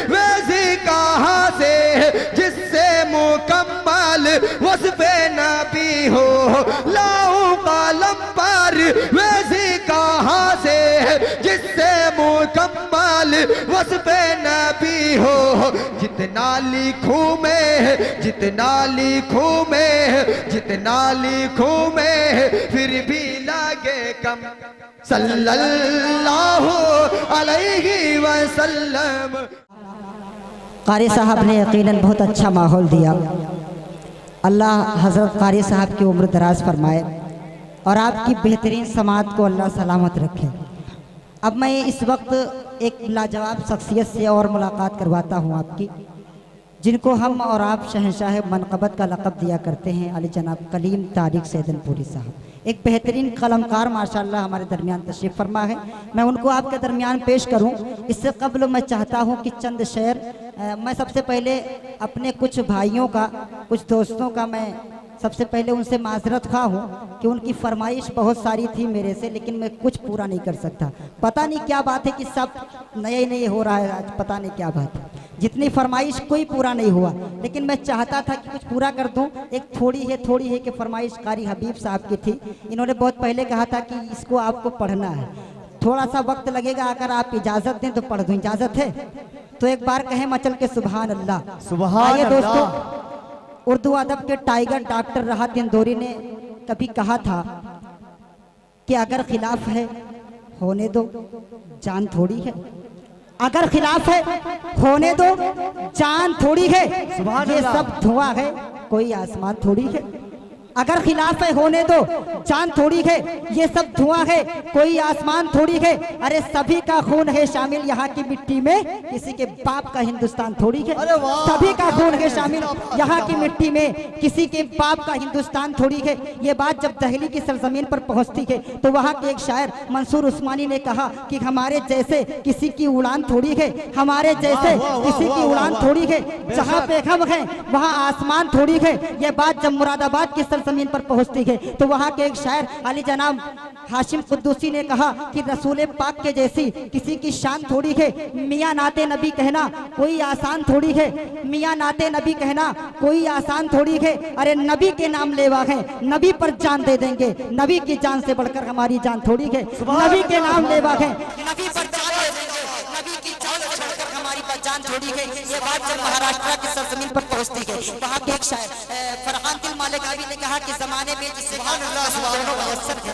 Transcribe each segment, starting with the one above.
वैसी कहाँ से जिससे मुकम्मल वस्फ़े नबी हो। लाऊं कलम पर वैसी कहाँ से जिससे मुकम्मल वस्फ़े नबी हो। जितना लिखूं मैं, जितना लिखूं मैं, जितना लिखूं मैं, फिर भी लगे कम। सल्लल्लाहु अलैहि वसल्लम। कारी साहब ने यकीनन बहुत अच्छा माहौल दिया। अल्लाह हज़रत कारी साहब की उम्र दराज फरमाए और आपकी बेहतरीन समात को अल्लाह सलामत रखे। अब मैं इस वक्त एक लाजवाब शख्सियत से और मुलाकात करवाता हूँ आपकी, जिनको हम और आप शहंशाह मनक़बत का लक़ब दिया करते हैं, अली जनाब कलीम तारिक सैदनपुरी साहब। एक बेहतरीन कलमकार माशाल्लाह हमारे दरमियान तशरीफ़ फरमा है। मैं उनको आपके दरमियान पेश करूं, इससे कबल मैं चाहता हूं कि चंद शेर मैं सबसे पहले अपने कुछ भाइयों का, कुछ दोस्तों का, मैं सबसे पहले उनसे माजरत खा हूँ कि उनकी फरमाइश बहुत सारी थी मेरे से, लेकिन मैं कुछ पूरा नहीं कर सकता। पता नहीं क्या बात है कि सब नए नए हो रहा है आज, पता नहीं क्या बात है। जितनी फरमाइश कोई पूरा नहीं हुआ, लेकिन मैं चाहता था कि कुछ पूरा कर दूं। एक थोड़ी है कि फरमाइश कारी हबीब साहब की थी। इन्होंने बहुत पहले कहा था कि इसको आपको पढ़ना है, थोड़ा सा वक्त लगेगा, अगर आप इजाज़त दें तो पढ़ दूँ। इजाज़त है तो एक बार कहें मचल के सुभान अल्लाह। सुभान अल्लाह। दोस्तों, उर्दू अदब के टाइगर डॉक्टर राहत इंदौरी ने कभी कहा था कि अगर खिलाफ है होने दो, जान थोड़ी है। अगर खिलाफ है होने दो, जान थोड़ी है। ये सब धुआं है, कोई आसमान थोड़ी है। अगर खिलाफ है होने दो, जान थोड़ी है। ये सब धुआं है, कोई आसमान थोड़ी है। अरे सभी का खून है शामिल यहाँ की मिट्टी में, किसी के बाप का हिंदुस्तान थोड़ी है। सभी का खून है शामिल यहाँ की मिट्टी में, किसी के बाप का हिंदुस्तान थोड़ी है। ये बात जब दहली की सरजमीन पर पहुँचती है तो वहाँ के एक शायर मंसूर उस्मानी ने कहा कि हमारे जैसे किसी की उड़ान थोड़ी है, हमारे जैसे किसी की उड़ान थोड़ी है। जहाँ पे हम हैं वहाँ आसमान थोड़ी है। ये बात जब मुरादाबाद की जमीन पर पहुंचती है तो वहां के एक शायर अली जनाब हाशिम कुद्दूसी ने कहा कि रसूल पाक के जैसी किसी की शान थोड़ी है। मियाँ नाते नबी कहना कोई आसान थोड़ी है। मियाँ नाते नबी कहना कोई आसान थोड़ी है। अरे नबी के नाम लेवा है, नबी पर जान दे देंगे, नबी की जान से बढ़कर हमारी जान थोड़ी है। नबी के नाम लेवा है, नबी पर जान दे देंगे, नबी की जान से बढ़कर हमारी जान थोड़ी है। ये बात जब महाराष्ट्र की सरजमीन पर पहुंचती है, वहाँ के एक शायर फरहान दिल मालिकावी ने कहा कि जमाने में जिसे दोनों मयस्सर है,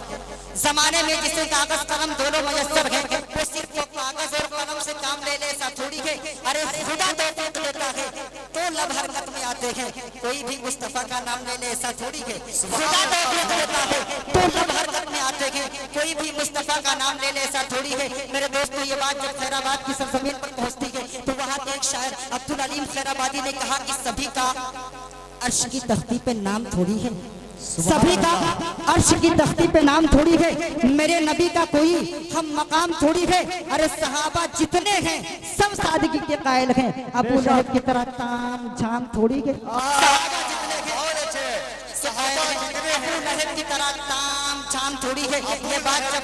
जमाने में जिसे कागज कलम दोनों मयस्सर है, वो सिर्फ कागज और कलम से काम ले ले ऐसा थोड़ी है। अरे खुदा तौफीक देता है तो लब हरकत में आते हैं, कोई भी मुस्तफा का नाम ले ले ऐसा थोड़ी है। खुदा तौफीक देता है तो लब हरकत में आते हैं, कोई भी मुस्तफा का नाम ले ले ऐसा थोड़ी है। मेरे दोस्तों, ये बात जब खैराबाद की सरजमीन पर पहुंचती है तो वहाँ के एक शायर अब्दुल अलीम खैराबादी ने कहा कि सभी का अर्श की तख्ती पे नाम थोड़ी है, सभी का अर्श की तख्ती पे नाम थोड़ी है। मेरे नबी का कोई हम मकाम थोड़ी है। अरे सहाबा जितने हैं सब सादगी के कायल हैं, अबू लहब की तरह ताम झाम थोड़ी है। अबू लहब की तरह ताम झाम थोड़ी है। ये बात जब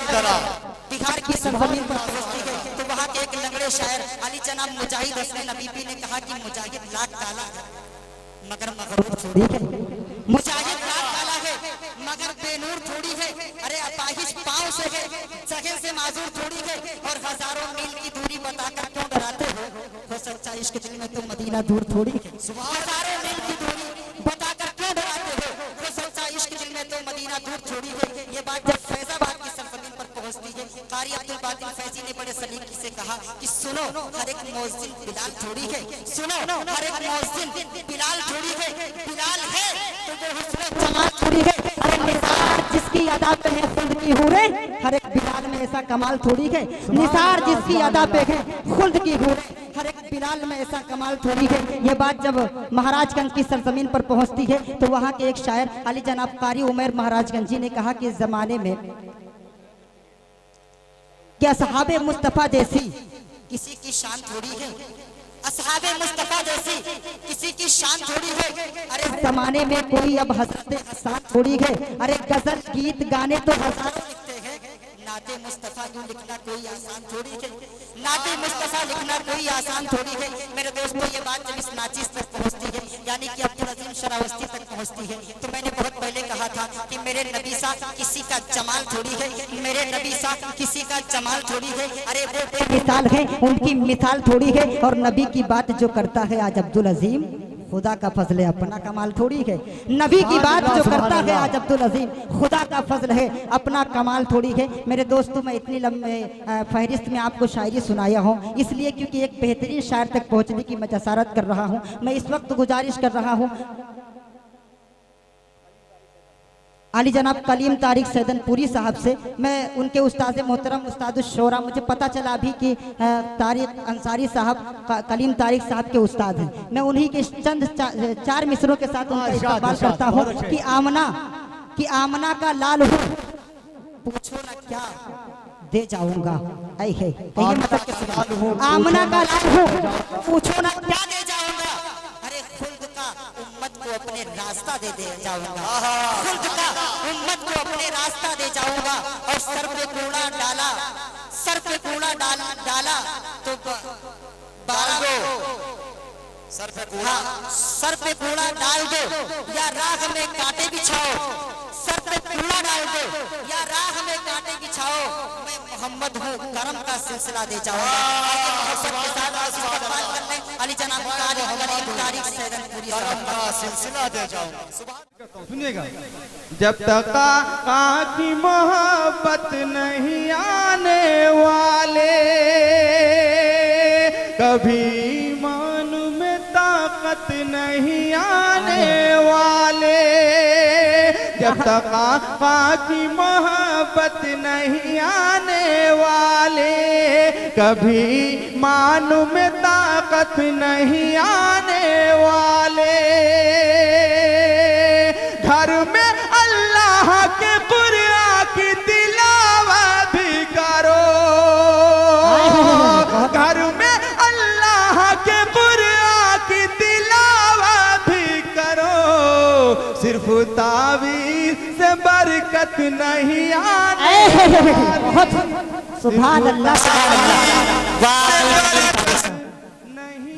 बिहार की सरजमीन पर पहुंचती है तो वहाँ के एक लंगड़े शायर अली जनाब मुजाहिद हसन नबीबी ने कहा कि मुजाहिद लाख काला है मगर मगरूर थोड़ी है। मुजाहिद लाख काला है मगर बेनूर थोड़ी है। अरे अपाहिश पाँव से है, जगह से माजूर थोड़ी है। और हजारों मील की दूरी बताकर क्यों डराते हो सच्चा इश्क दिल में तो मदीना दूर थोड़ी है। हजारों मील की दूरी बताकर क्यों डराते हो सच्चा इश्क दिल में तो मदीना दूर थोड़ी है। ये बात जब फैजाबाद की सरजमीन पर पहुंचती है, कारी अब्दुल बातिल फैजी ने बड़े सलीके से कहा कि सुनो हर एक मौज़िन बिलाल थोड़ी है, सुनो हर एक मौज़िन बिलाल थोड़ी है। बिलाल है तो वो हुस्न जमाल थोड़ी है। अरे निसार जिसकी अदा पे है खुल्द की हूरे, हर एक बिलाल में ऐसा कमाल थोड़ी है। निसार जिसकी अदा पे है खुल्द की हूरे, हर एक बिलाल में ऐसा कमाल थोड़ी है। ये बात जब महाराजगंज की सरजमीन पर पहुंचती है तो वहाँ के एक शायर अली जनाब कारी उमर महाराजगंजी ने कहा कि इस जमाने में क्या असहाबे मुस्तफा जैसी किसी की शान थोड़ी है, असहाबे मुस्तफा जैसी किसी की शान थोड़ी है। अरे जमाने में कोई अब हजरत हसन थोड़ी है। अरे गजल गीत गाने तो हजारों लिखते हैं, नाते मुस्तफ़ा यूं लिखना कोई आसान थोड़ी है, नाते मुस्तफ़ा लिखना कोई आसान थोड़ी है। मेरे दोस्तों ये बात जब इस नाचिस तक पहुंचती है, यानी कि अब्दुल अजीम शरावस्ती तक पहुंचती है, तो मैंने बहुत पहले कहा था कि मेरे नबी सा किसी का जमाल थोड़ी है, मेरे नबी सा किसी का जमाल थोड़ी है। अरे वो मिसाल है, उनकी मिसाल थोड़ी है। और नबी की बात जो करता है आज अब्दुल अजीम, खुदा का फजल है, अपना कमाल थोड़ी है। नबी की बात जो करता है आज अब्दुल अजीम, खुदा का फजल है, अपना कमाल थोड़ी है। मेरे दोस्तों, मैं इतनी लंबे फहरिस्त में आपको शायरी सुनाया हूँ इसलिए क्योंकि एक बेहतरीन शायर तक पहुँचने की मैं जसारत कर रहा हूँ। मैं इस वक्त गुजारिश कर रहा हूँ आली जनाब कलीम तारिक सैदनपुरी साहब से, मैं उनके उस्ताद मोहतरम उस्ताद शोरा, मुझे पता चला अभी कि तारिक अंसारी साहब कलीम तारिक साहब के उस्ताद हैं। मैं उन्हीं के चंद चार मिसरों के साथ उनका इस्तेमाल करता हूँ कि आमना का लाल हो, पूछो ना क्या दे जाऊंगा। मतलब आमना का लाल हो, पूछो ना क्या दे जाऊंगा। अरे खुद का उम्मत को अपने रास्ता दे जाऊंगा, खुद का उम्मत को अपने रास्ता दे जाऊंगा। और सर पे कूड़ा डाला, सर पे कूड़ा डाला तो बाल दो, सर पे कूड़ा, सर पे कूड़ा डाल दो या राह में कांटे बिछाओ, सर पे कूड़ा डाल दो या राह में कांटे बिछाओ। मैं मोहम्मद हूँ, करम का सिलसिला दे जाऊंगा। अली जनाब तारिक सैदनपुरी करम का सिलसिला दे जाऊंगा। सुनिएगा, जब तक आका की मोहब्बत नहीं आने वाले, कभी ईमान में ताकत नहीं आने वाले। जब तक आका की मोहब्बत नहीं आने वाले, कभी ईमान में ताकत नहीं आने वाले। घर में अल्लाह के कुरान की तिलावत भी करो, घर में अल्लाह के कुरान की तिलावत भी करो। सिर्फ तावीज़ से बरकत नहीं आने वाली। सुभान अल्लाह,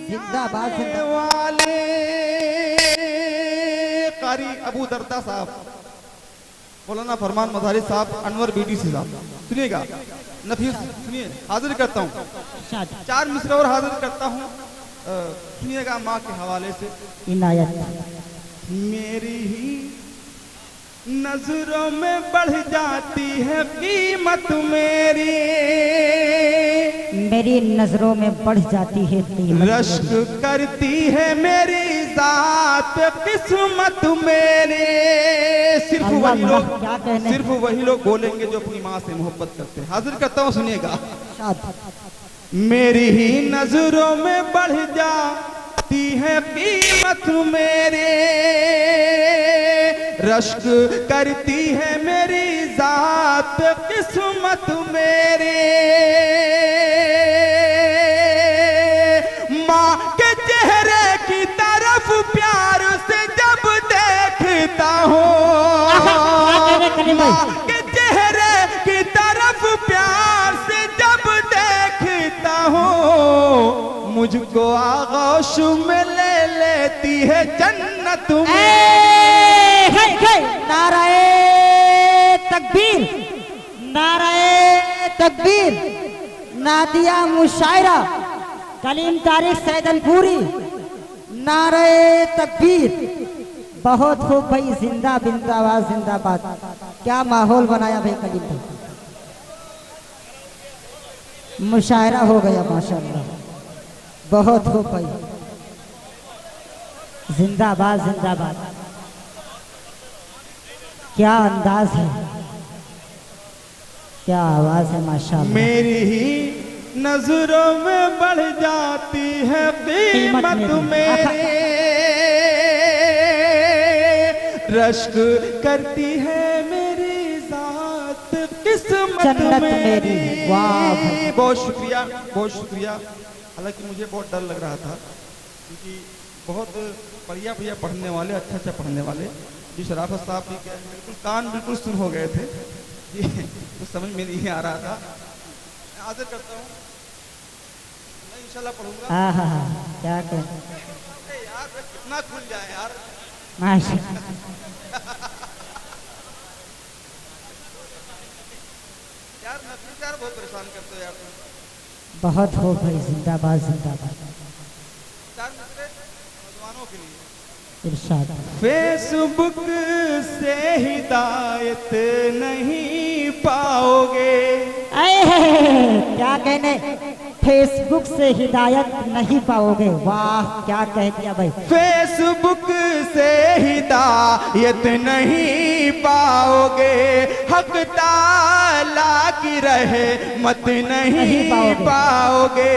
जिंदाबाद वाले। कारी अबू दरदा साहब, मौलाना फरमान मज़ारी साहब, अनवर बीडीसी साहब, सुनिएगा। नफीस सुनिए, हाजिर करता हूँ, चार मिसरे और हाजिर करता हूँ, सुनिएगा माँ के हवाले से। इनायत मेरी ही नजरों में बढ़ जाती है कीमत मेरी, मेरी नजरों में बढ़ जाती है कीमत, रश्क करती है मेरी जात किस्मत मेरे। सिर्फ वही लोग बोलेंगे जो अपनी माँ से मोहब्बत करते हैं। हाजिर करता हूँ, सुनिएगा। मेरी ही नजरों में बढ़ जाती है कीमत मेरे, रश्क करती है मेरी जात किस्मत मेरे। माँ के चेहरे की तरफ प्यार से जब देखता हूँ, माँ के चेहरे की तरफ प्यार से जब देखता हूँ, मुझको आगोश में ले लेती है जन्नत में। नाराए तकबीर, नाराए तकबीर। नादिया मुशायरा कलीम तारिक सैदनपुरी, नाराए तकबीर। बहुत खूब भाई, जिंदा बिंदाबाद जिंदाबाद। क्या माहौल बनाया भाई कलीम भाई, मुशायरा हो गया माशाअल्लाह। बहुत खूब भाई, जिंदाबाद जिंदाबाद। क्या अंदाज है, क्या आवाज है माशाअल्लाह। मेरी ही नजरों में बढ़ जाती है कीमत मेरी, रश्क करती है मेरी जात किस्मत मेरी। वाह, बहुत शुक्रिया, बहुत शुक्रिया। हालांकि मुझे बहुत डर लग रहा था क्योंकि बहुत बढ़िया बढ़िया पढ़ने वाले, अच्छा अच्छा पढ़ने वाले जी शराफत साहब भी बिल्कुल कान बिल्कुल सुन हो गए थे। ये कुछ समझ में नहीं आ रहा था। मैं हाजिर करता हूँ, मैं इंशाल्लाह पढ़ूंगा। हाँ हाँ हाँ, क्या कहें। अरे यार कितना खुल जाए यार। माशाल्लाह, यार नफीस यार बहुत परेशान करते हो यार तुम। बहुत हो भाई, जिंदाबाद जिंदाबाद। 4 मिसरे नौजवानों के लिए। इरशाद। फेसबुक से हिदायत नहीं पाओगे। क्या कहने, फेसबुक से हिदायत नहीं पाओगे। वाह क्या कह दिया भाई। फेसबुक से हिदायत नहीं पाओगे, हक ताला की रहमत नहीं पाओगे।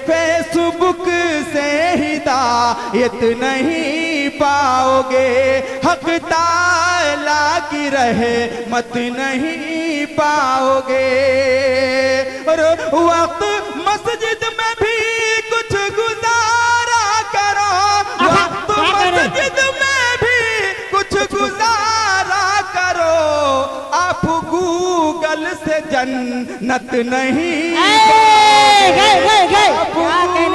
फेसबुक से हिदायत नहीं पाओगे, हक ताला की रहमत नहीं पाओगे। और वक्त मस्जिद में भी कुछ गुजारा करो, वक्त मस्जिद में भी कुछ गुजारा करो। आप गूगल से जन्नत नहीं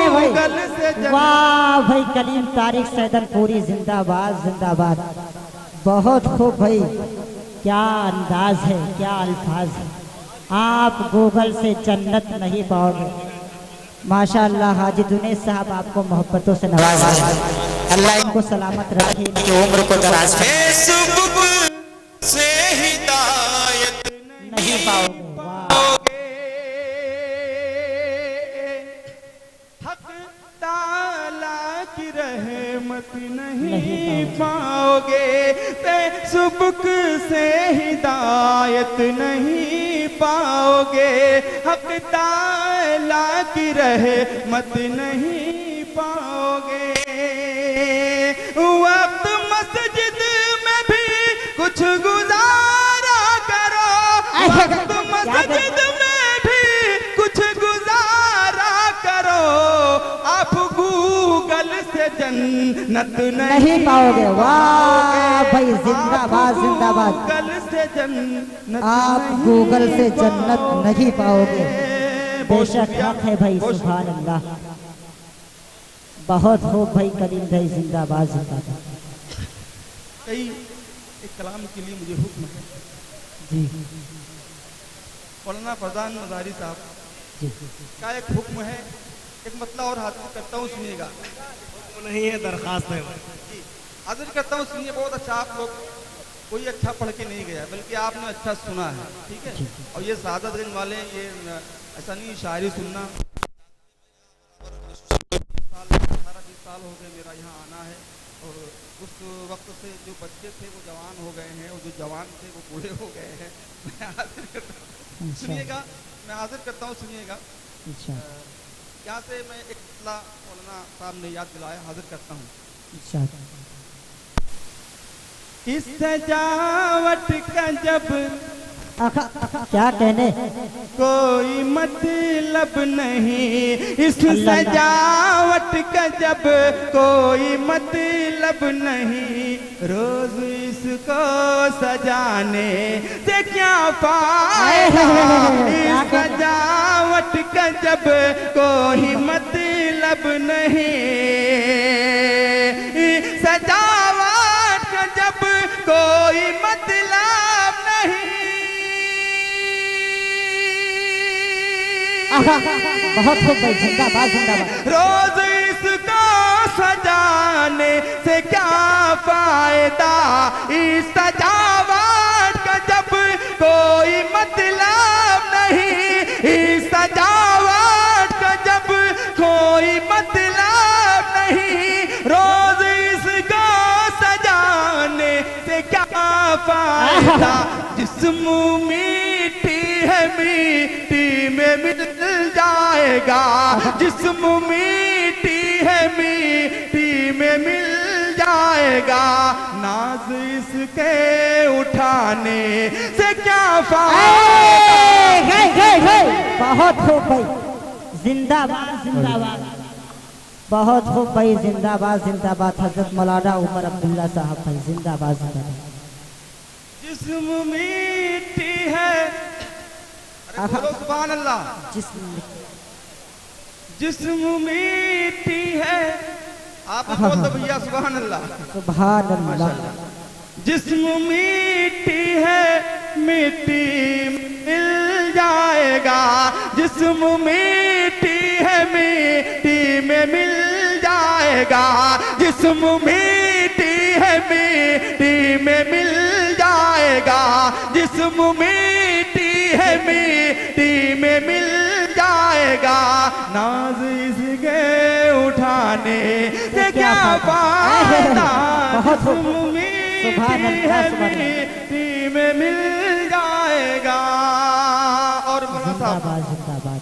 गूगल से जन्नत। वाह भाई, कलीम तारिक सैदनपुरी जिंदाबाद जिंदाबाद। बहुत खूब भाई, क्या अंदाज है, क्या अल्फाज है। आप गूगल से जन्नत नहीं पाओगे। माशाअल्लाह हाजी जुनैद साहब आपको मोहब्बतों से नवाजा, अल्लाह इनको सलामत रखे, इनकी उम्र को दराज करे। फेसबुक से हिदायत नहीं पाओगे। वाह, हक ताला की रहमत नहीं पाओगे। फेसबुक से हिदायत नहीं पाओगे, हक ताला की रहमत नहीं पाओगे। वक्त मस्जिद में भी कुछ गुजारा करो, वक्त मस्जिद में भी कुछ गुजारा करो। आप गूगल से जन्नत नहीं पाओगे। वाह भाई, जिंदाबाद जिंदाबाद। गूगल से जन्नत आप गूगल से जन्नत नहीं पाओगे। बेशक हक है भाई, सुभान अल्लाह। बहुत खूब भाई, कलीम भाई जिंदाबाद जिंदाबाद। कई एक कलाम के लिए मुझे हुक्म है जी मौलाना फरजान मज़ारी साहब जी। का एक हुक्म है, एक मतला और हाजिर करता हूँ, सुनिएगा। नहीं है, दरखास्त है। जी हाजिर करता हूँ, सुनिए। बहुत अच्छा, आप लोग कोई अच्छा पढ़ के नहीं गया, बल्कि आपने अच्छा सुना है, ठीक है। और ये सादतगंज वाले, ये ऐसा नहीं शायरी सुनना। 18-20 साल हो गए मेरा यहाँ आना है, और उस वक्त से जो बच्चे थे वो जवान हो गए हैं, और जो जवान थे वो बूढ़े हो गए हैं। मैं हाजिर करता हूँ, सुनिएगा। मैं हाजिर करता हूँ, सुनिएगा। यहाँ से मैं एक मतला मौलाना साहब ने याद दिलाया, हाजिर करता हूँ। इस सजावट का जब क्या कहने, कोई मतलब नहीं, इस सजावट का जब कोई मतलब नहीं। रोज इसको सजाने से क्या फायदा, इस सजावट का जब कोई मतलब नहीं। सजावट का जब कोई मतलब नहीं। बहुत खूब भाई, जिंदाबाद जिंदाबाद। रोज इसको सजाने से क्या फायदा, इस सजावट का जब कोई मतलब नहीं। इस सजावट का जब कोई मतलब नहीं। रोज इसको सजाने से क्या फायदा, जिस्म मिट्टी है मिट्टी में मिल जाएगा। जिस्म मिट्टी है मिट्टी में मिल जाएगा। नाज इसके उठाने से क्या फायदा। बहुत खूब भाई, जिंदाबाद जिंदाबाद। बहुत खूब भाई, जिंदाबाद जिंदाबाद। हजरत मौलाना उमर अब्दुल्ला साहब भाई, जिंदाबाद जिंदाबाद। जिस्म मिट्टी है, अरे बोलो सुभान अल्लाह। जिस्म मिट्टी है, आप बोल दो भैया सुभान अल्लाह। सुभान अल्लाह। जिस्म मिट्टी है, मिट्टी मिल जाएगा। जिस्म मिट्टी है, मिट्टी में मिल जाएगा। जिस्म मिट्टी है, मिट्टी में मिल जाएगा। जिस्म मिट्टी है, मिट्टी में मिल जाएगा। नाज इसके उठाने से क्या फायदा। जिस्म मिट्टी में मिल जाएगा। और मौलाना साहब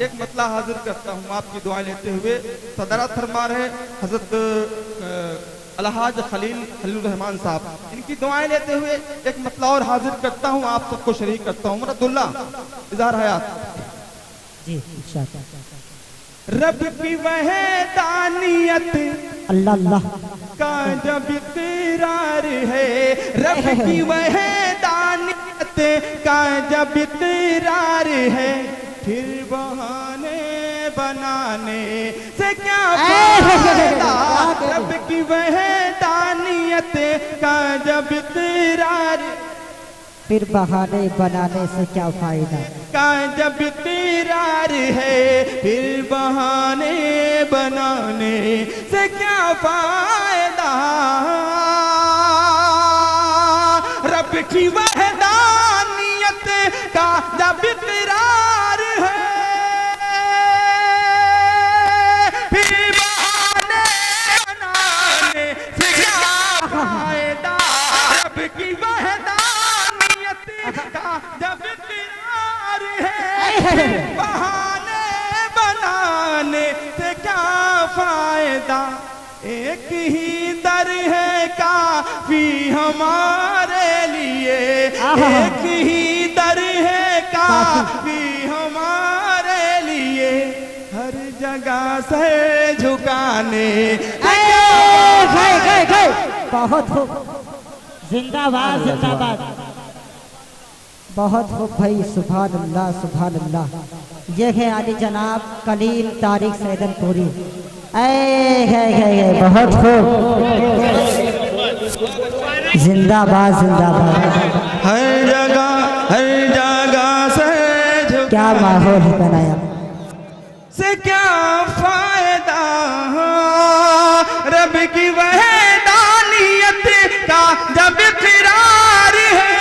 एक मतला हाजिर करता हूँ आपकी दुआएं लेते हुए। सदरात फरमा रहे हजरत अलहाज खलील रहमान साहब, इनकी दुआएं लेते हुए एक मतला और हाजिर करता हूँ, आप सबको शरीक करता हूँ। मुरादुल्लाह इज़हार हयात जी। रब की वहदानियत अल्लाह अल्लाह का जब इकरार है। रब की वहदानियत का जब इकरार है, फिर बहाने बनाने से क्या फायदा। रब की वहदानियत का जब इकरार, फिर बहाने बनाने से क्या फायदा। का जब इकरार है, फिर बहाने बनाने से क्या फायदा। रब की वहदानियत का जब इकरार है, फिर बहाने बनाने से क्या फायदा। रब की वहदानियत का जब इकरार है, बहाने बनाने से क्या फायदा। एक ही दर है काफी हमारे लिए। एक ही दर है काफी हमारे लिए। हर जगह से झुकाने बहुत हो। जिंदाबाद जिंदाबाद। बहुत हो भाई, सुभान अल्लाह सुभान अल्लाह। ये है आली जनाब कलीम तारिक सैदनपुरी। है बहुत हो। जिंदाबाद जिंदाबाद। हर जगह से क्या माहौल है बनाया से क्या फायदा। रब की वहदानियत का जब इकरार है,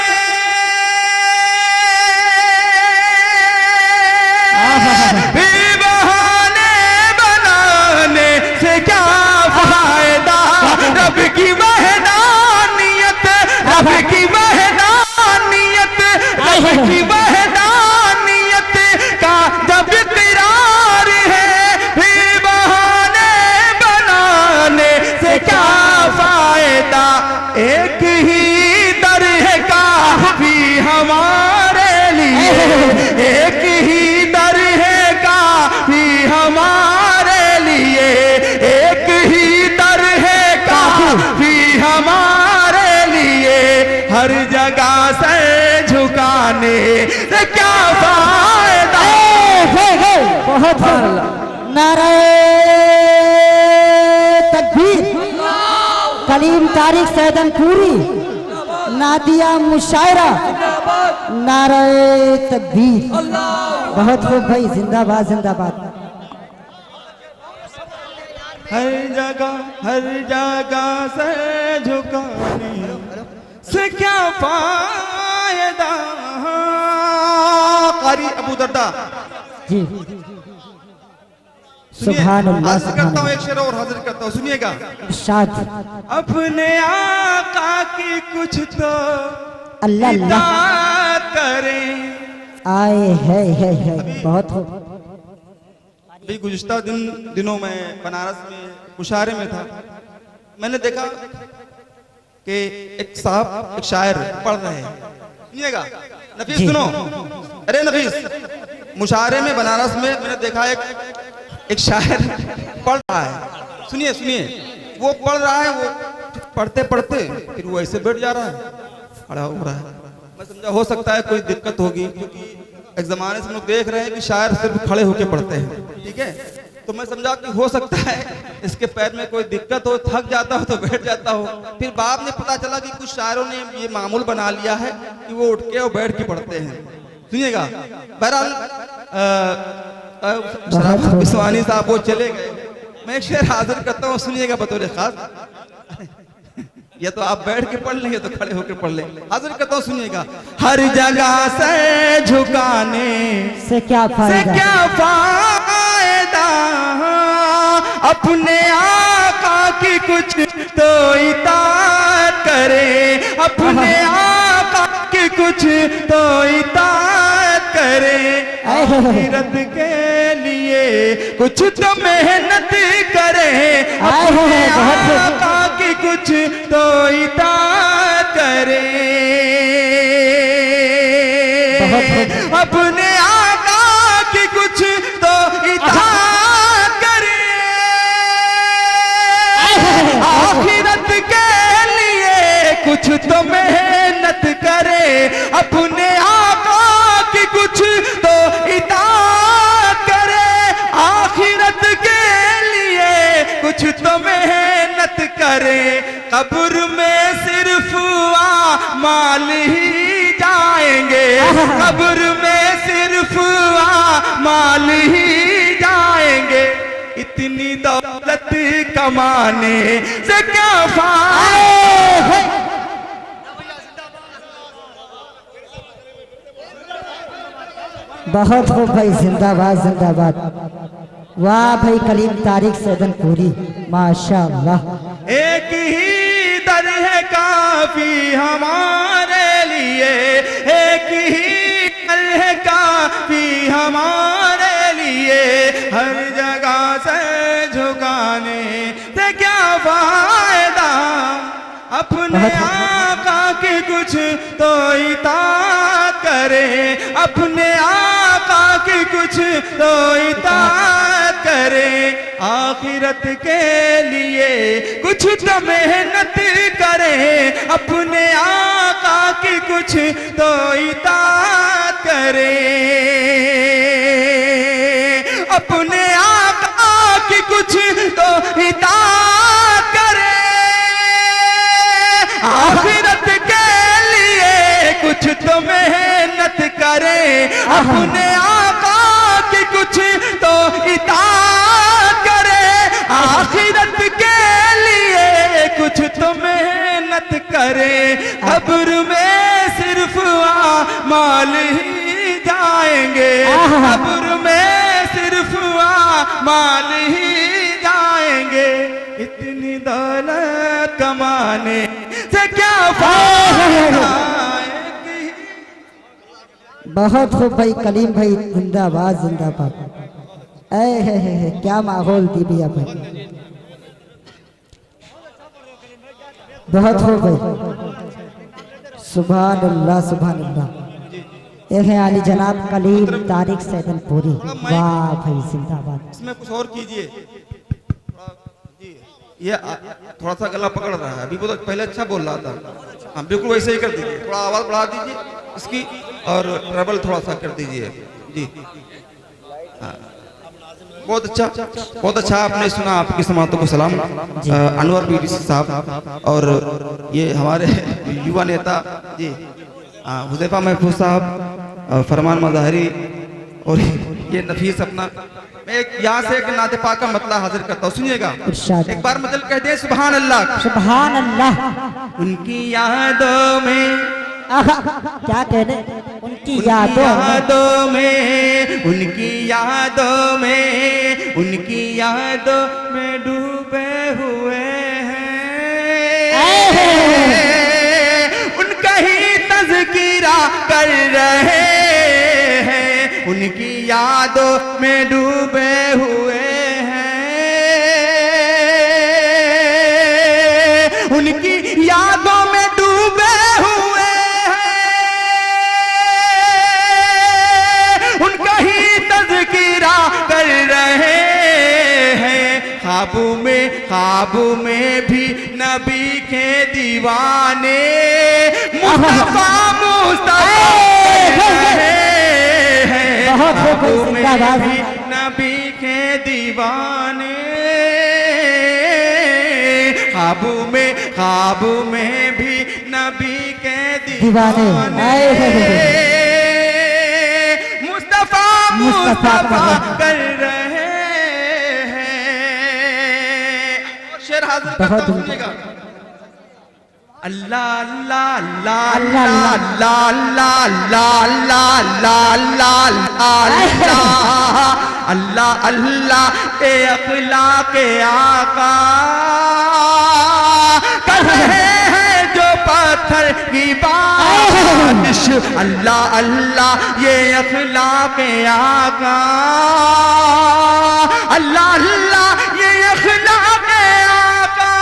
फिर बहाने बनाने से क्या फायदा। रब की वहदानियत, रब की वहदानियत, रब की वहदानियत का जब इकरार है, फिर बहाने बनाने से क्या फायदा। एक ही दर है काफी हमारे लिए। एक ही दर है काफी हमारे लिए। एक ही दर है काफी हमारे लिए। हर जगह से झुकाने से क्या फायदा। बहुत नारे तकबीर। कलीम तारिक सैदनपुरी नादिया मुशायरा। नारे तकबीर। बहुत खूब भाई, जिंदाबाद जिंदाबाद। हर जगह से झुकाने से क्या फायदा। कारी अबू दर्दा जी। सुभान अल्लाह हाजिर करता हूँ, एक शेर और हाजिर करता हूँ, सुनिएगा। इरशाद। अपने आका की कुछ तो अल्लाह अल्लाह इताअत करें। आए है बहुत हो। अभी गुज़िश्ता दिनों में बनारस में मुशायरे में था। मैंने देखा कि एक साहब एक शायर पढ़ रहे हैं। सुनिएगा नफीस, सुनो। अरे नफीस, मुशायरे में बनारस में मैंने देखा एक शायर पढ़ रहा है। सुनिए सुनिए, वो पढ़ रहा है, वो पढ़ते पढ़ते फिर वो ऐसे बैठ जा रहा है, खड़ा हो रहा है। मैं समझा हो सकता है कोई दिक्कत होगी, क्योंकि एक जमाने से हम लोग देख रहे हैं कि शायर सिर्फ खड़े होके पढ़ते हैं, ठीक है। तो मैं समझा कि हो सकता है इसके पैर में कोई दिक्कत हो, थक जाता हो तो बैठ जाता हो। फिर बाद में पता चला कि कुछ शायरों ने ये मामूल बना लिया है कि वो उठ के और बैठ के पढ़ते हैं। सुनिएगा, बहरहाल शराफत बिस्वानी साहब वो चले गए, मैं एक शेर हाजिर करता हूँ, सुनिएगा बतौर खास। या तो आप बैठ के पढ़ लें या तो खड़े होकर पढ़ लें। हाजिर करता हूँ, सुनिएगा। हर जगह से झुकाने से क्या फायदा, अपने आका की कुछ तो इताअत करे, अपने आका की कुछ तो इताअत करे, आखिरत के लिए कुछ तो मेहनत करे, अपने आका की कुछ तो इताअत करे, अपने आका की कुछ तो इताअत करे, आखिरत के लिए कुछ तो मेहनत करे, अपने आका की कुछ तो इताअत करे, आखिरत के लिए कुछ तो मेहनत करे, कब्र में सिर्फ माल ही जाएंगे, कब्र में सिर्फ माल ही जाएंगे, इतनी दौलत कमाने से क्या फायदा। बहुत हो भाई, जिंदाबाद जिंदाबाद। वाह भाई, कलीम तारिक सैदनपुरी, माशाअल्लाह। एक ही दर है काफी हमारे लिए, एक ही दर है काफी हमारे लिए, हर जगह से झुकाने से क्या फायदा, अपने आका की कुछ तो इताअत करे, अपने आका की कुछ तो इताअत करे, आखिरत के लिए कुछ तो मेहनत करे, अपने आका की कुछ तो इताअत करे, अपने आका की कुछ तो इताअत करे, आखिरत के लिए कुछ तो मेहनत करे, अपने आका की कुछ तो इताअत करे, आखिरत के लिए कुछ तो मेहनत करे, कब्र में सिर्फ माल ही जाएंगे, कब्र में सिर्फ माल ही जाएंगे, इतनी दौलत कमाने से क्या फायदा। बहुत खूब भाई, कलीम भाई जिंदाबाद जिंदाबाद। है क्या माहौल दी भैया भाई, बहुत खूब भाई, सुभान अल्लाह सुभान अल्लाह। एक है आली जनाब कलीम तारिक सैदनपुरी, वाह भाई जिंदाबाद। इसमें कुछ और कीजिए, ये थोड़ा सा गला पकड़ रहा है, अभी वो तो पहले अच्छा बोल रहा था। हाँ बिल्कुल वैसे ही कर दीजिए, थोड़ा आवाज बढ़ा दीजिए इसकी और ट्रबल थोड़ा सा कर दीजिए जी। हाँ बहुत अच्छा आपने सुना। आपकी समातों को सलाम। अनवर बीडीसी साहब और ये हमारे युवा नेता जी हुज़ैफा महफूज साहब, फरमान मज़ाहरी और ये नफीस अपना। मैं एक यहाँ से एक नाते पाक का मतला हाजिर करता हूँ, सुनिएगा। एक बार मतलब कह दे सुभान अल्लाह सुभान अल्लाह। उनकी यादों में क्या कहने, उनकी यादों में उनकी यादों में उनकी यादों में डूबे हुए हैं, उनका ही तज़किरा कर रहे हैं, उनकी यादों में डूबे हुए हैं, उनकी यादों में डूबे हुए हैं, उनका ही तज़किरा कर रहे हैं। ख्वाब में भी नबी के दीवाने मुस्तफा मुस्तफा ख्वाब में भी नबी के दीवाने ख्वाब में भी नबी के दीवाने मुस्तफा मुस्तफा कर रहे हैं। शेर हाजिर करता हूं, सुनिएगा। अल्लाह अल्लाह अल्लाह अल्लाह अल्लाह अल्लाह अल्लाह अल्लाह अल्लाह ए अखलाक आका कर रहे हैं जो पत्थर की बारिश। अल्लाह अल्लाह ये अखलाक आका अल्लाह अल्लाह ये अखलाक आका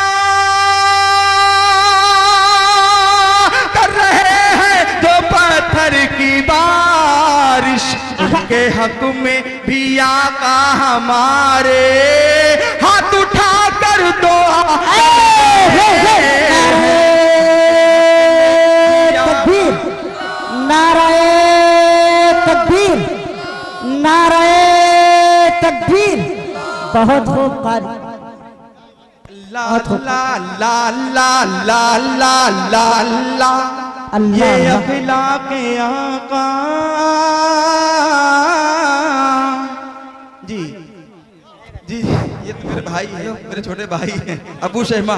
कर रहे हैं जो पत्थर की बारिश। उनके हक में भी आका हमारे हाथ उठा कर दुआ तकबीर, नाराए तकबीर, नाराए तकबीर। बहुत खूब कारी। अल्लाह अल्लाह अल्लाह अल्लाह अल्लाह अल्लाह अल्लाह ये अखलाक आका। जी जी ये तो मेरे भाई हैं, मेरे छोटे भाई हैं, अबू शहमा।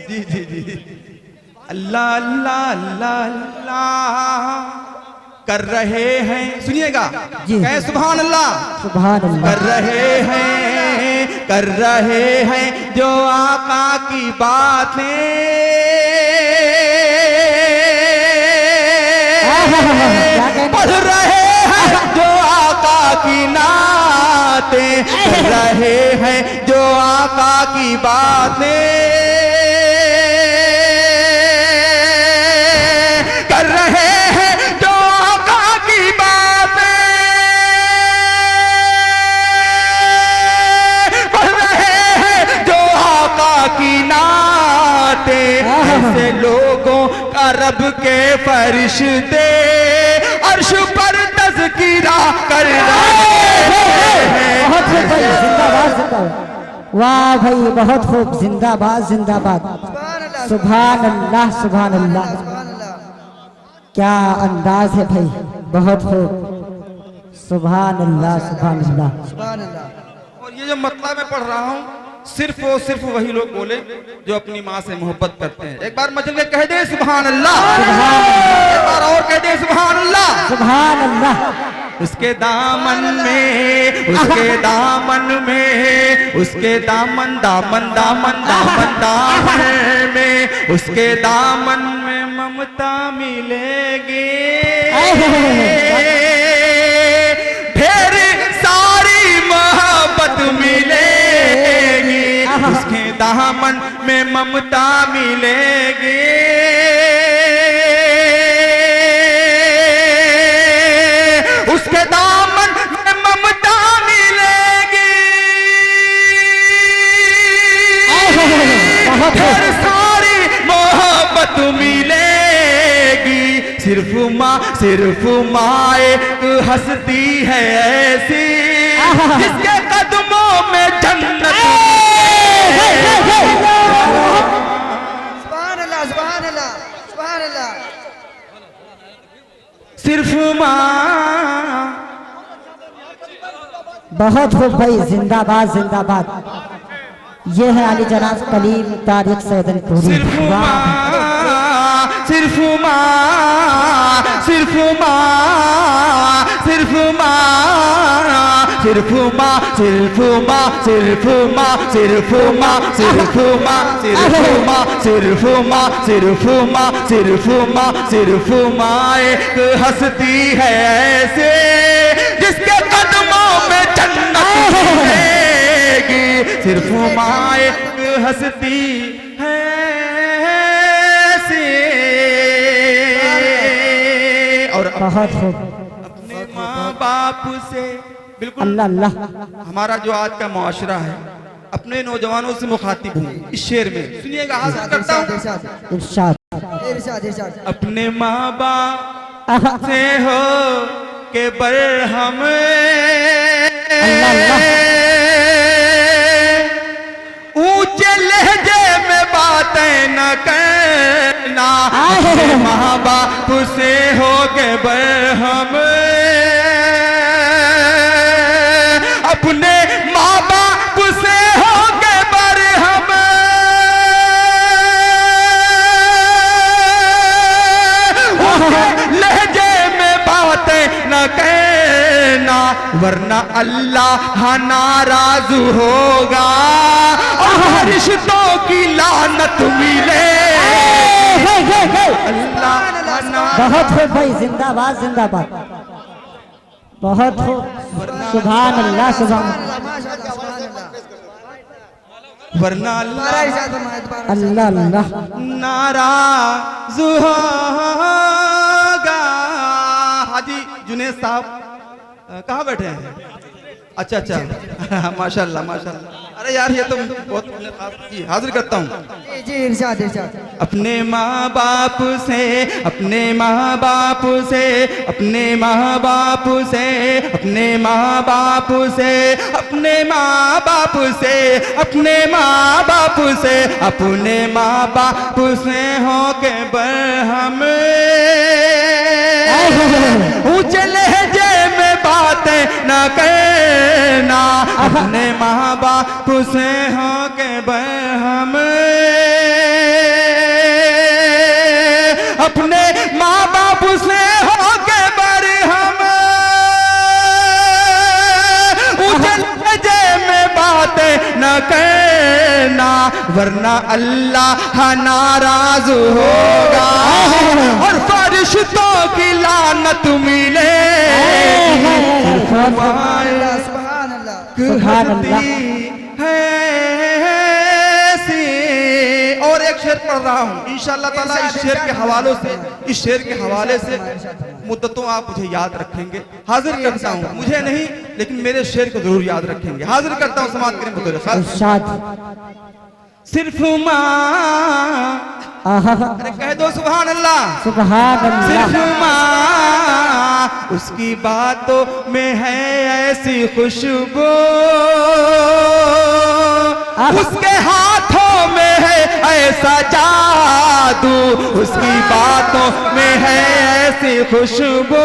जी जी जी अल्लाह अल्लाह अल्लाह अल्लाह कर रहे हैं, सुनिएगा। कहे सुभान अल्लाह, सुभान अल्लाह। कर रहे हैं जो आका की बातें पढ़ रहे हैं जो आका की नातें कर रहे हैं जो आका की बातें कर रहे हैं जो आका की बातें पढ़ रहे हैं जो आका की नातें। ऐसे लोगों का रब के फरिश्ते अर्श पर तज़किरा कर रहे हैं। बहुत खूब भाई, जिंदाबाद जिंदाबाद। वाह भाई बहुत खूब, जिंदाबाद जिंदाबाद। सुभान अल्लाह सुभान अल्लाह। क्या अंदाज है भाई, बहुत खूब। सुभान अल्लाह सुभान अल्लाह। और ये जो मतलब मैं पढ़ रहा हूँ सिर्फ वही लोग बोले जो अपनी माँ से मोहब्बत करते हैं। एक बार मचल के कह दे सुभान अल्लाह, एक बार और कह दे सुभान अल्लाह, सुभान अल्लाह। उसके दामन में उसके दामन में उसके दामन दामन दामन दामन दामन में उसके दामन में ममता मिलेगी। ढेर सारी मोहब्बत मिलेगी, उसके दामन में ममता मिलेगी। उसके दामन में ममता मिलेगी। ढेर सारी मोहब्बत मिलेगी। सिर्फ माँ एक हस्ती है ऐसी जिसके कदमों में जन्नत। सुभान अल्लाह सुभान अल्लाह सुभान अल्लाह। सिर्फ माँ। बहुत खूब भाई, जिंदाबाद जिंदाबाद। ये है अली जनाब कलीम तारिक सैदन पूरी। सिर्फ माँ सिर्फ माँ सिर्फ माँ सिर्फ माँ सिर्फ माँ सिर्फ माँ सिर्फ माँ सिर्फ माँ सिर्फ माँ सिर्फ माँ सिर्फ माँ सिर्फ माँ सिर्फ माँ सिर्फ माँ एक हस्ती है ऐसे जिसके कदमों में जन्नत मिलेगी। सिर्फ माँ एक हस्ती है ऐसे। और बहुत खूब। अपने माँ बाप से बिल्कुल अल्लाह अल्लाह। हमारा जो आज का मुआशरा है अपने नौजवानों से मुखातिब हूँ इस शेर में, सुनिएगा। हाजिर करता हूँ। इरशाद इरशाद इरशाद अपने माँ बाप से हो के बरहम, अल्लाह अल्लाह ऊंचे लहजे में बातें न करना। अपने माँ बाप से हो के बरहम, अपने माँ बाप से हो के बरहम, लहजे में बातें न कहना, वरना अल्लाह नाराज होगा और रिश्तों की लानत मिले। अल्लाह बहुत हो भाई, जिंदाबाद जिंदाबाद, बहुत हो। सुभान अल्लाह सुभान वरना दोबारा इरशाद फरमाए, दोबारा अल्लाह अल्लाह नाराज होगा। हाजी जुनेद साहब कहाँ बैठे हैं? अच्छा अच्छा माशाल्लाह माशाल्लाह। अरे यार ये तो बहुत जी। हाजिर करता हूँ। जी जी इरशाद इरशाद अपने माँ बाप से, अपने माँ बाप से, अपने माँ बाप से, अपने माँ बाप से, अपने माँ बाप से, अपने माँ बाप से, अपने माँ बाप से हो के बरहम, ऊंचे लहजे में बातें न करना। अपने माँ बाप से हो के बरहम, अपने माँ बाप से हो के बरहम, ऊंचे लहजे में बातें न करना, वरना अल्लाह नाराज होगा और फरिश्तों की लानत मिले। सुभान अल्लाह सुभान अल्लाह सुभान अल्लाह। और एक शेर पढ़ रहा हूँ इंशाअल्लाह ताला। इस शेर के हवालों से, इस शेर के हवाले से मुद्दतों आप मुझे याद रखेंगे। हाजिर करता हूँ, मुझे नहीं लेकिन मेरे शेर को जरूर याद रखेंगे। हाजिर करता हूँ। समाज करें इरशाद सिर्फ माँ, अरे कह दो सुभान अल्लाह, सुभान अल्लाह। सिर्फ माँ उसकी बातों में है ऐसी खुशबू, उसके हाथों में है ऐसा जादू, उसकी बातों में है ऐसी खुशबू।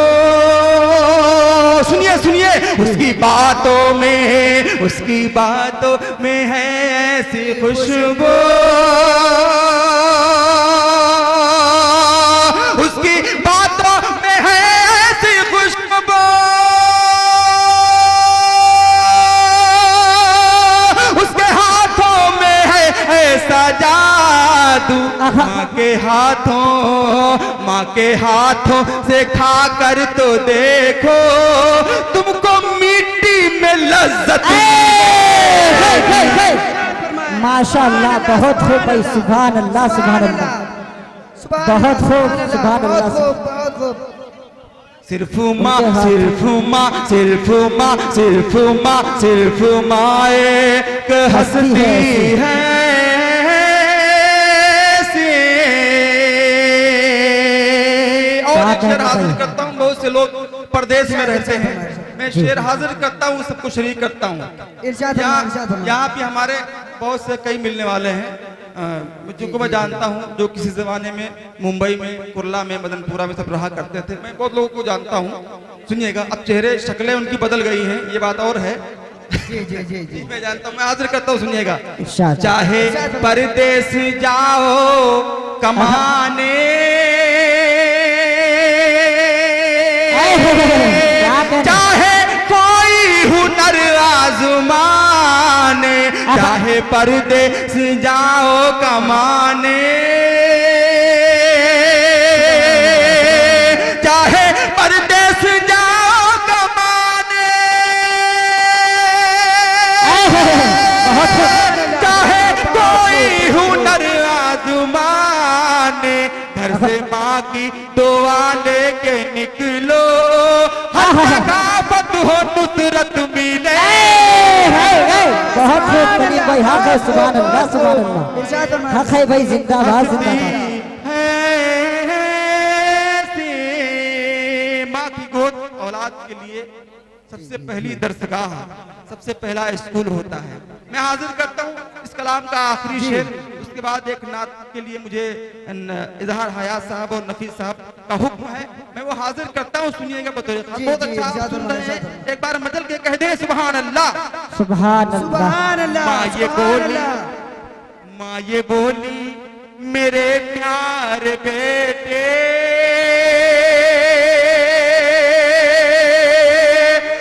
सुनिए सुनिए, उसकी बातों में, उसकी बातों में है ऐसी खुशबू, उसकी बातों में है ऐसी खुशबू, उसके हाथों में है ऐसा जादू। माँ के हाथों, माँ के हाथों से खाकर तो देखो, तुमको मिट्टी में लज्जत। माशाअल्लाह, बहुत हो भाई। सुभान अल्लाह सुभान अल्लाह, बहुत खूब, सुभान अल्लाह। बहुत खूब। सिर्फ माँ, सिर्फ माँ, सिर्फ माँ, सिर्फ माँ, सिर्फ माँ एक हस्ती है। और एक शेर हाजिर करता हूँ। बहुत से लोग परदेश में रहते हैं, मैं शेर हाजिर करता हूँ, सबको शरीक करता हूँ। यहाँ पे हमारे बहुत से कई मिलने वाले हैं जिनको मैं जानता हूँ, जो किसी जमाने में मुंबई में, कुर्ला में, मदनपुरा में सब रहा करते थे। मैं बहुत लोगों को जानता हूँ। सुनिएगा, अब चेहरे शक्लें उनकी बदल गई हैं, ये बात और है। जी जी जी जी मैं जानता हूँ, मैं हाजिर करता हूँ। सुनिएगा, इरशाद। चाहे परदेश जाओ कमाने, चाहे कोई हुनर आजमाने, चाहे परदेश जाओ कमाने, चाहे परदेश जाओ कमाने, चाहे कोई हुनर आजमाने, घर से माँ की दुआ लेके निकलो, हर सकाफत हो नुसरत मिले। बहुत बहुत खूब करीम भाई, हक है, सुभान अल्लाह सुभान अल्लाह, इरशाद फरमाएं। हक है भाई, जिंदाबाद जिंदाबाद। माँ की गोद औलाद के लिए सबसे पहली दरसगाह, सबसे पहला स्कूल होता है। मैं हाजिर करता हूँ इस कलाम का आखिरी शेर, उसके बाद एक नात के लिए मुझे इजहार हयात साहब और नफीस साहब का हुक्म है, मैं वो हाजिर करता हूँ, सुनिएगा बतौर खास। जी, बहुत जी, अच्छा आप इरशाद सुन रहे फरमाएं, हैं, एक बार मचल के कह दे सुभान अल्लाह। सुभान अल्लाह। सुभान अल्लाह, माँ ये सुभान बोली, अल्लाह। माँ ये बोली मेरे प्यार बेटे,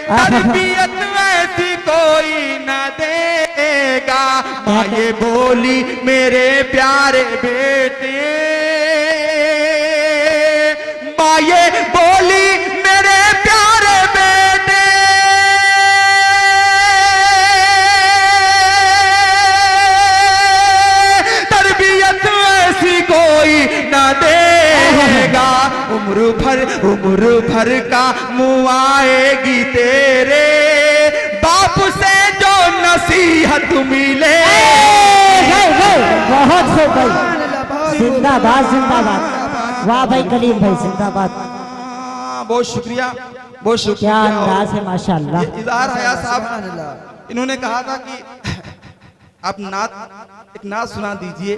तरबियत ऐसी कोई न देगा। माँ ये बोली मेरे प्यारे बेटे, माँ ये बोली मेरे प्यारे बेटे, तरबियत ऐसी कोई न देगा। उम्र भर का मुआएगी तेरे बाप से जो नसीहत मिले। बहुत खूब भाई, सुभान अल्लाह, बहुत खूब। जिंदाबाद जिंदाबाद। वाह भाई कलीम भाई, जिंदाबाद। बहुत शुक्रिया, बहुत क्या शुक्रिया। अंदाज है माशाअल्लाह। ये इज़हार हया सुभान साहब, अल्लाह। इन्होंने कहा था कि आप नात, एक नात सुना दीजिए,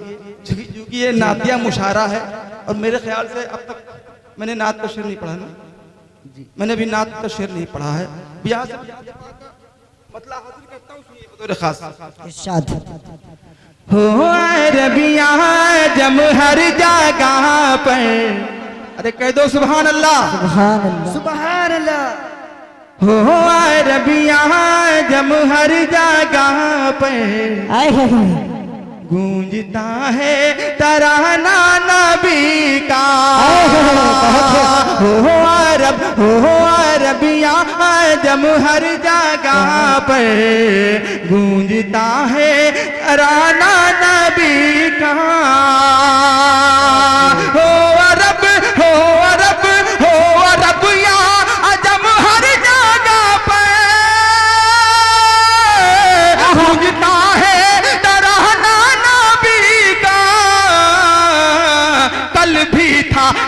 क्योंकि ये नातिया मुशारा है। और मेरे ख्याल से अब तक मैंने नात का शेर नहीं पढ़ा ना, मैंने भी नात का शेर नहीं पढ़ा है। यहाँ से मतलब हाजिर करता हूँ, सुनिए बतौर खास। इरशाद। हो रबिया जम हर जगह पर, अरे कह दो सुभान अल्लाह। सुभान अल्लाह। सुभान अल्लाह। हो रबिया जम हर जगह पर, आए हाय हाय। गूंजता है तराना नबी का। हो रबिया जम हर जगह पर, गूंजता है तराना नबी का। हो अरब या अजम हर जगह पर, गूंजता है तराना नबी का।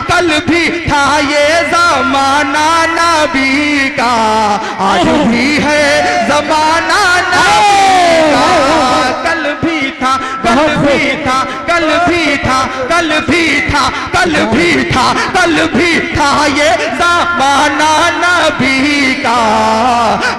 कल भी था ये जमाना नबी का, आज भी है जमाना नबी का। कल भी था ये जमाना नबी का,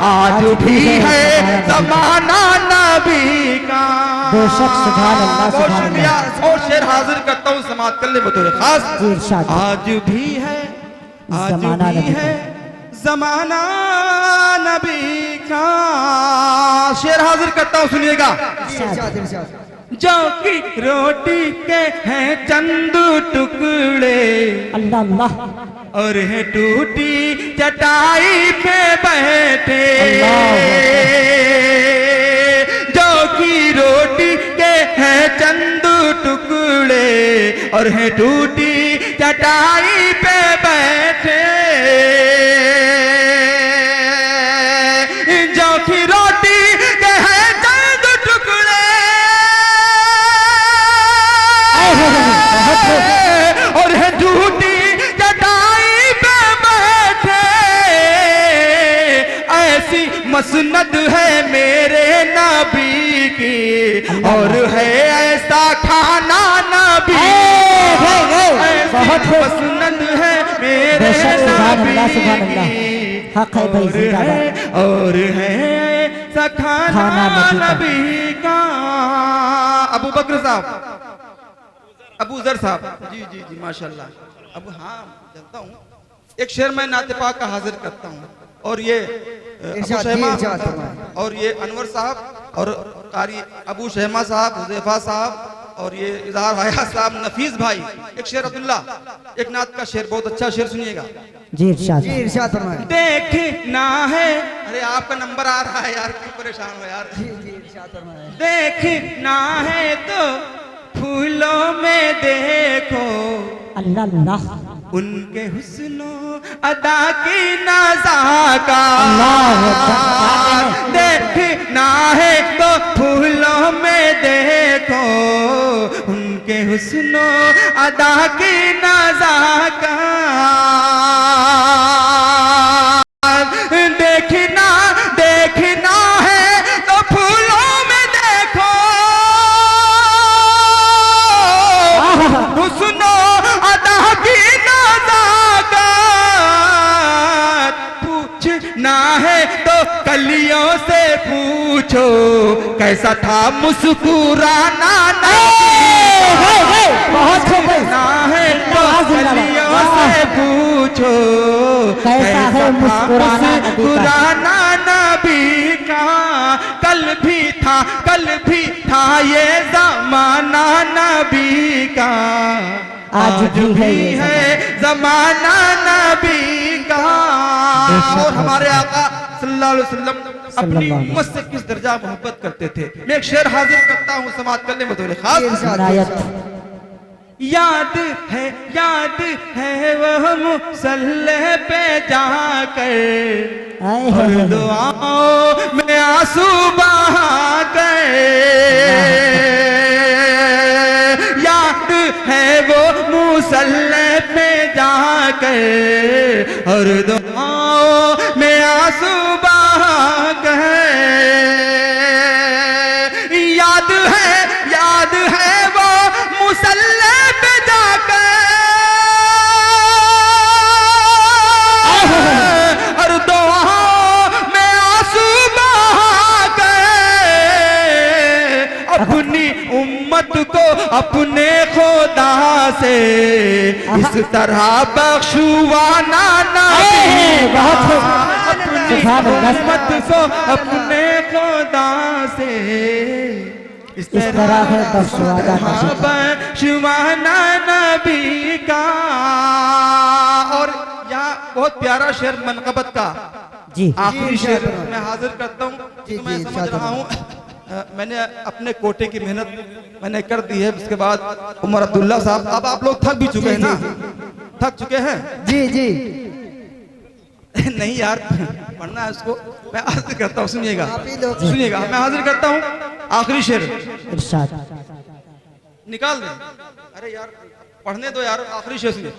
आज भी है जमाना नबी का। बेशक, सुभान अल्लाह, बहुत सुभान शुक्रिया। और शेर हाजिर करता हूँ समाप्त कर ले बतौर खास। जी, इरशाद। आज भी है ज़माना नबी का। जमाना नबी का। शेर हाजिर करता हूँ, सुनिएगा। इरशाद इरशाद। जो की रोटी के हैं चंद टुकड़े, अल्लाह अल्लाह। और है टूटी चटाई पे बैठे। जो की रोटी के हैं चंद टुकड़े, और है टूटी चटाई पे बैठे। जो की रोटी के हैं चंद टुकड़े, और है टूटी चटाई पे बैठे। ऐसी मसनद है मेरे नबी की, और है ऐसा खाना नबी। बहुत मसनद है मेरे बेशक, सुभान अल्लाह, नबी सुभान अल्लाह। की, हक है भाई, जिंदाबाद। और है ऐसा खाना खाना नबी का। अबू बकर साहब, अबू जर साहब, जी जी जी माशाल्लाह। अब हाँ जानता हूँ, एक शेर मैं नाते पाक का हाजिर करता हूँ। और ये अबू शहमा और ये अनवर साहब और कारी अबू शहमा साहब, हुज़ैफा साहब और ये इज़हार हया साहब, नफीस भाई। एक शेर अब्दुल्ला, एक नात का शेर, बहुत अच्छा शेर सुनिएगा। जी इरशाद। जी इरशाद फरमाएं। देखना है, अरे आपका नंबर आ रहा है यार, क्यों परेशान हो यार। जी जी इरशाद फरमाएं। देखना है तो फूलों में देखो, अल्लाह अल्लाह। उनके हुस्नो अदा की नज़ाकत देखना है तो फूलों में देखो, उनके हुस्नो अदा की नज़ाकत देखना देखना है तो फूलों में देखो, हुस्नो अदा की नज़ाकत पूछना है तो कलियों से पूछो, कैसा था मुस्कुराना बहुत ना है तो कलियों से पूछो, कैसा है मुस्कुराना नबी का। कल भी था ये जमाना नबी का, आज भी है जमाना नबी का। और हमारे आका सल्लल्लाहु अलैहि वसल्लम अपनी उम्मत से किस दर्जा मोहब्बत करते थे। मैं एक शेर हाजिर करता हूँ समाज करने में थोड़े खास। याद है वह मुसल्ले पे जाकर और दुआओं में आंसू बहाकर, याद है वो मुसल्ले पे जाकर और दुआओं में आंसू बहाकर, याद है वो मुसल्ले पे जाकर और दुआओं में आंसू बहाकर अपनी उम्मत को अपने खुदा से इस तरह बख्शवाना नबी, अपनी उम्मत को अपने खुदा से इस तरह है बख्शवाना नबी का। और यहाँ बहुत प्यारा शेर मनक़बत का जी आखिरी शेर मैं हाजिर करता हूँ। मैं समझ रहा हूँ मैंने अपने कोटे की मेहनत मैंने कर दी है। उसके बाद उमर अब्दुल्ला साहब, अब आप लोग थक भी चुके हैं ना, थक चुके हैं जी जी नहीं यार पढ़ना है उसको। मैं हाजिर करता हूँ, सुनिएगा मैं हाजिर करता हूँ आखिरी शेर। निकाल दे, अरे यार पढ़ने दो यार, आखिरी शेर सुनिए।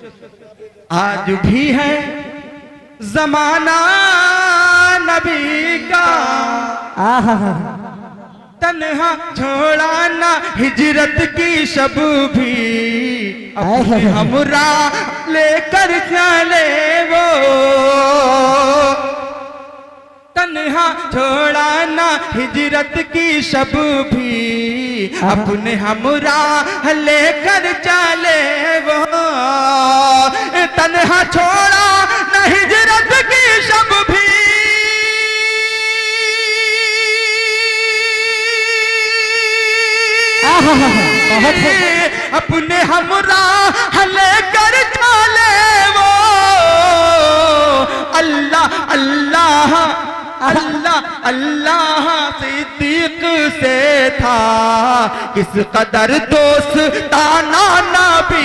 आज भी है जमाना नबी का, तन्हा छोड़ाना हिजरत की शब भी, अपने हमरा लेकर चले वो, तन्हा छोड़ाना हिजरत की शब भी, अपने हमरा लेकर चले वो, तन्हा छोड़ा न हिजरत की शब भी, अपने हमरा लेकर चले वो, अल्लाह अल्लाह अल्लाह अल्लाह सिद्दीक से था किस कदर दोस्ताना नबी,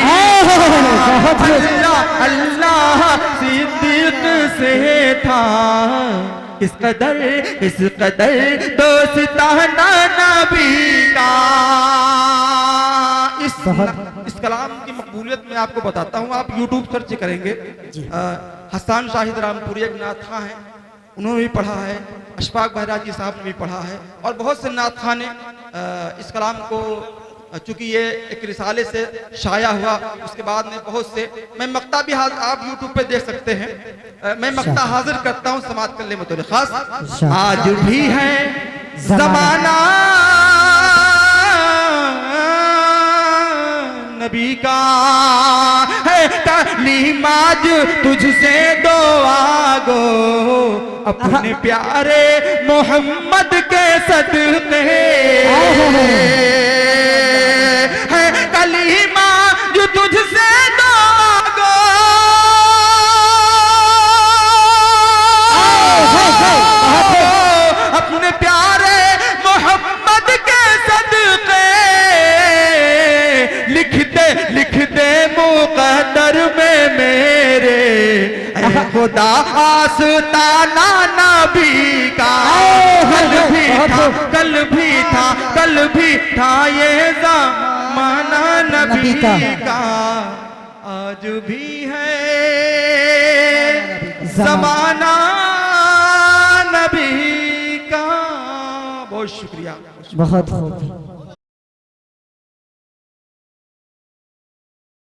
अल्लाह अल्लाह सिद्दीक से था किस कदर दोस्ताना नबी का। इस कलाम की मकबूलियत में आपको बताता हूँ। आप YouTube सर्च करेंगे, हसन शाहिद रामपुरी एक नाथा हैं, उन्होंने भी पढ़ा है, अशफाक बहराजी साहब ने भी पढ़ा है, और बहुत से नाथ खां ने इस कलाम को, चूंकि ये एक रिसाले से शाया हुआ, उसके बाद में बहुत से, मैं मक्ता भी आप YouTube पे देख सकते हैं, मैं मक्ता हाजिर करता हूँ समात करने में थोड़े खास। आज भी है जमाना नबी का, है कलीमाज तुझसे दुआ गो, अपने प्यारे मोहम्मद के सदक़े, है कलीमा जो तुझसे दुआ गो, अपने प्यारे मोहम्मद के सदक़े, लिख दे मुक़द्दर में खुदा आस्ताना नबी का, कल भी था ये ज़माना नबी का, आज भी है ज़माना नबी का। बहुत शुक्रिया। बहुत खूब।